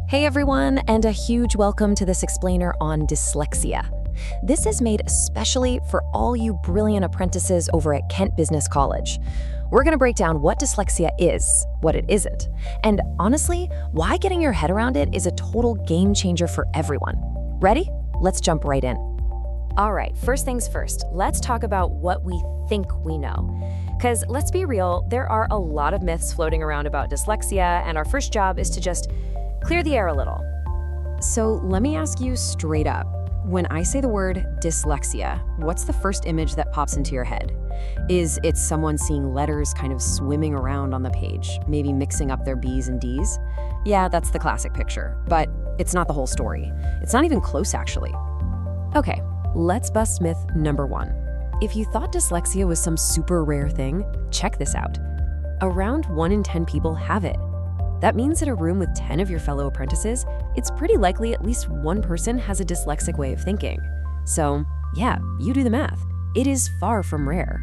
Hey everyone, and a huge welcome to this explainer on dyslexia. This is made especially for all you brilliant apprentices over at Kent Business College. We're going to break down what dyslexia is, what it isn't, and honestly, why getting your head around it is a total game changer for everyone. Ready? Let's jump right in. All right, first things first, let's talk about what we think we know. Because let's be real, there are a lot of myths floating around about dyslexia, and our first job is to just clear the air a little. So let me ask you straight up. When I say the word dyslexia, what's the first image that pops into your head? Is it someone seeing letters kind of swimming around on the page, maybe mixing up their B's and D's? Yeah, that's the classic picture, but it's not the whole story. It's not even close, actually. Okay, let's bust myth number one. If you thought dyslexia was some super rare thing, check this out. Around 1 in 10 people have it. That means in a room with 10 of your fellow apprentices, it's pretty likely at least one person has a dyslexic way of thinking. So, yeah, you do the math. It is far from rare.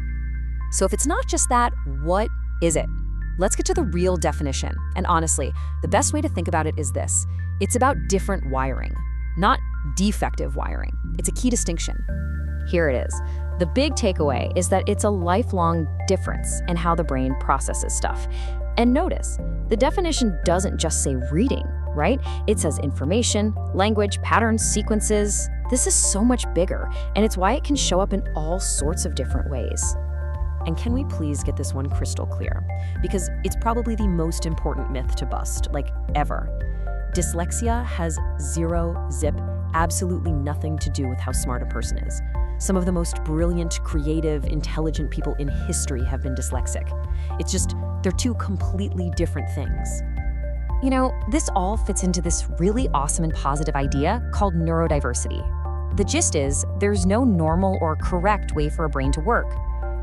So if it's not just that, what is it? Let's get to the real definition. And honestly, the best way to think about it is this. It's about different wiring, not defective wiring. It's a key distinction. Here it is. The big takeaway is that it's a lifelong difference in how the brain processes stuff. And notice, the definition doesn't just say reading, right? It says information, language, patterns, sequences. This is so much bigger, and it's why it can show up in all sorts of different ways. And can we please get this one crystal clear? Because it's probably the most important myth to bust, like ever. Dyslexia has zero, zip, absolutely nothing to do with how smart a person is. Some of the most brilliant, creative, intelligent people in history have been dyslexic. It's just, they're two completely different things. You know, this all fits into this really awesome and positive idea called neurodiversity. The gist is, there's no normal or correct way for a brain to work.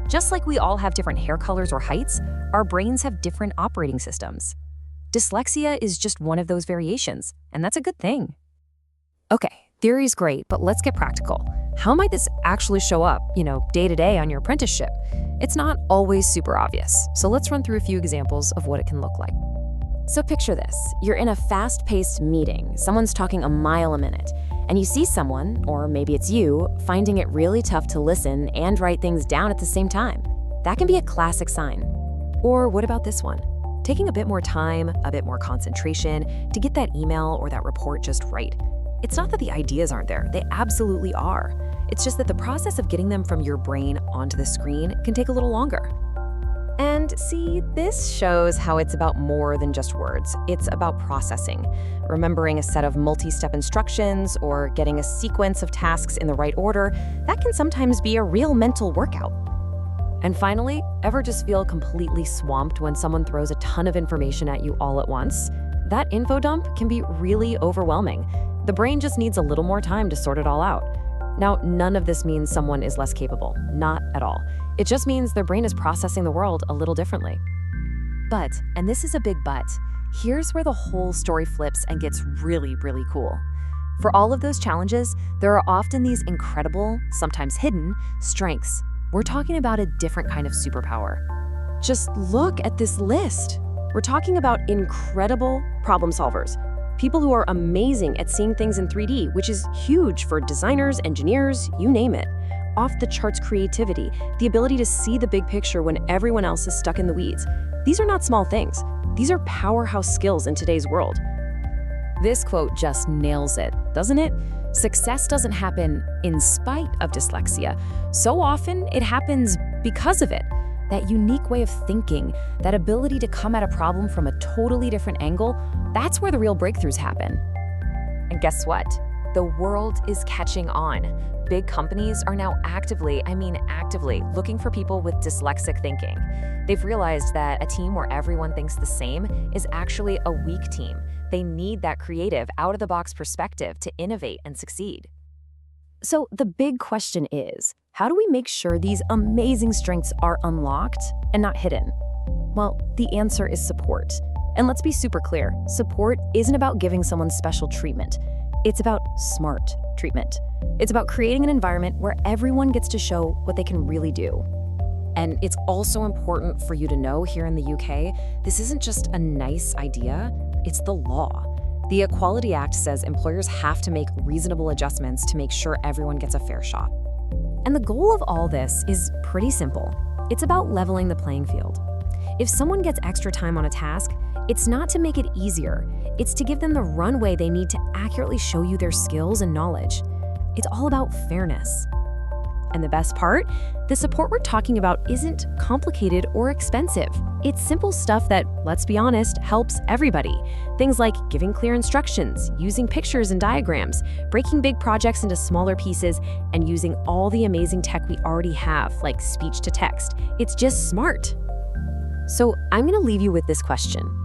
Just like we all have different hair colors or heights, our brains have different operating systems. Dyslexia is just one of those variations, and that's a good thing. Okay, theory's great, but let's get practical. How might this actually show up, day to day on your apprenticeship? It's not always super obvious, so let's run through a few examples of what it can look like. So picture this. You're in a fast-paced meeting. Someone's talking a mile a minute, and you see someone, or maybe it's you, finding it really tough to listen and write things down at the same time. That can be a classic sign. Or what about this one? Taking a bit more time, a bit more concentration to get that email or that report just right. It's not that the ideas aren't there, they absolutely are. It's just that the process of getting them from your brain onto the screen can take a little longer. And see, this shows how it's about more than just words. It's about processing, remembering a set of multi-step instructions or getting a sequence of tasks in the right order. That can sometimes be a real mental workout. And finally, ever just feel completely swamped when someone throws a ton of information at you all at once? That info dump can be really overwhelming. The brain just needs a little more time to sort it all out. Now, none of this means someone is less capable, not at all. It just means their brain is processing the world a little differently. But, and this is a big but, here's where the whole story flips and gets really, really cool. For all of those challenges, there are often these incredible, sometimes hidden, strengths. We're talking about a different kind of superpower. Just look at this list. We're talking about incredible problem solvers. People who are amazing at seeing things in 3D, which is huge for designers, engineers, you name it. Off-the-charts creativity, the ability to see the big picture when everyone else is stuck in the weeds. These are not small things. These are powerhouse skills in today's world. This quote just nails it, doesn't it? Success doesn't happen in spite of dyslexia. So often, it happens because of it. That unique way of thinking, that ability to come at a problem from a totally different angle, that's where the real breakthroughs happen. And guess what? The world is catching on. Big companies are now actively looking for people with dyslexic thinking. They've realized that a team where everyone thinks the same is actually a weak team. They need that creative, out-of-the-box perspective to innovate and succeed. So the big question is, how do we make sure these amazing strengths are unlocked and not hidden? Well, the answer is support. And let's be super clear, support isn't about giving someone special treatment. It's about smart treatment. It's about creating an environment where everyone gets to show what they can really do. And it's also important for you to know here in the UK, this isn't just a nice idea, it's the law. The Equality Act says employers have to make reasonable adjustments to make sure everyone gets a fair shot. And the goal of all this is pretty simple. It's about leveling the playing field. If someone gets extra time on a task, it's not to make it easier. It's to give them the runway they need to accurately show you their skills and knowledge. It's all about fairness. And the best part? The support we're talking about isn't complicated or expensive. It's simple stuff that, let's be honest, helps everybody. Things like giving clear instructions, using pictures and diagrams, breaking big projects into smaller pieces, and using all the amazing tech we already have, like speech to text. It's just smart. So I'm going to leave you with this question.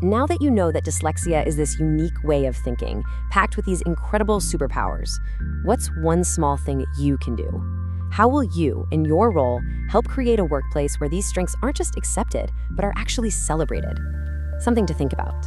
Now that you know that dyslexia is this unique way of thinking, packed with these incredible superpowers, what's one small thing you can do? How will you, in your role, help create a workplace where these strengths aren't just accepted, but are actually celebrated? Something to think about.